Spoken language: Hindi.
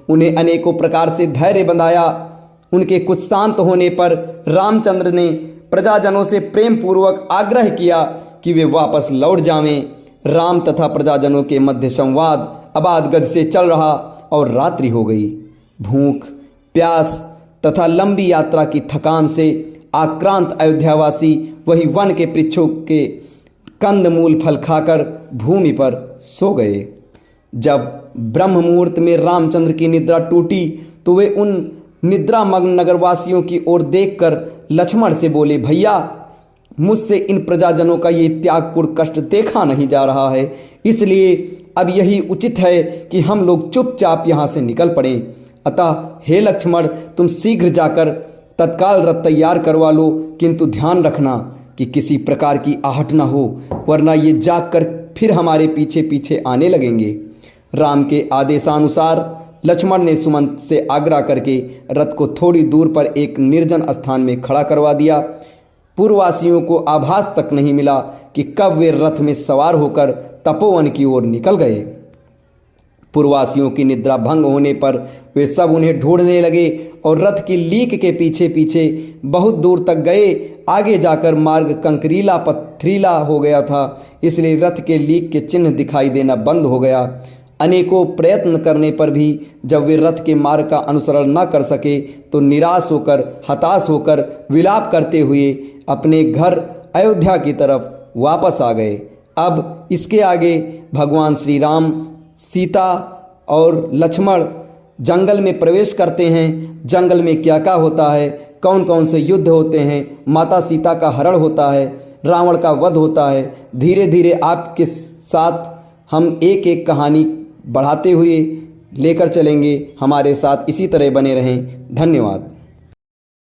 उन्हें अनेकों प्रकार से धैर्य बंधाया। उनके कुछ शांत होने पर रामचंद्र ने प्रजाजनों से प्रेम पूर्वक आग्रह किया कि वे वापस लौट जावें। राम तथा प्रजाजनों के मध्य संवाद अबाध गति से चल रहा और रात्रि हो गई। भूख, प्यास तथा लंबी यात्रा की थकान से आक्रांत अयोध्यावासी वही वन के वृक्षों के कंदमूल फल खाकर भूमि पर सो गए। जब ब्रह्म मुहूर्त में रामचंद्र की निद्रा टूटी तो वे उन निद्रामग्न नगरवासियों की ओर देखकर लक्ष्मण से बोले, भैया, मुझसे इन प्रजाजनों का ये त्यागपूर्ण कष्ट देखा नहीं जा रहा है, इसलिए अब यही उचित है कि हम लोग चुपचाप यहाँ से निकल पड़ें। अतः हे लक्ष्मण, तुम शीघ्र जाकर तत्काल रथ तैयार करवा लो, किंतु ध्यान रखना कि किसी प्रकार की आहट न हो, वरना ये जागकर फिर हमारे पीछे पीछे आने लगेंगे। राम के आदेशानुसार लक्ष्मण ने सुमंत से आग्रह करके रथ को थोड़ी दूर पर एक निर्जन स्थान में खड़ा करवा दिया। पूर्ववासियों को आभास तक नहीं मिला कि कब वे रथ में सवार होकर तपोवन की ओर निकल गए। पूर्ववासियों की निद्रा भंग होने पर वे सब उन्हें ढूंढने लगे और रथ की लीक के पीछे पीछे बहुत दूर तक गए। आगे जाकर मार्ग कंकरीला पथरीला हो गया था, इसलिए रथ के लीक के चिन्ह दिखाई देना बंद हो गया। अनेकों प्रयत्न करने पर भी जब वे रथ के मार्ग का अनुसरण न कर सके तो निराश होकर, हताश होकर, विलाप करते हुए अपने घर अयोध्या की तरफ वापस आ गए। अब इसके आगे भगवान श्री राम, सीता और लक्ष्मण जंगल में प्रवेश करते हैं। जंगल में क्या क्या होता है, कौन कौन से युद्ध होते हैं, माता सीता का हरण होता है, रावण का वध होता है, धीरे धीरे आपके साथ हम एक एक कहानी बढ़ाते हुए लेकर चलेंगे। हमारे साथ इसी तरह बने रहें। धन्यवाद।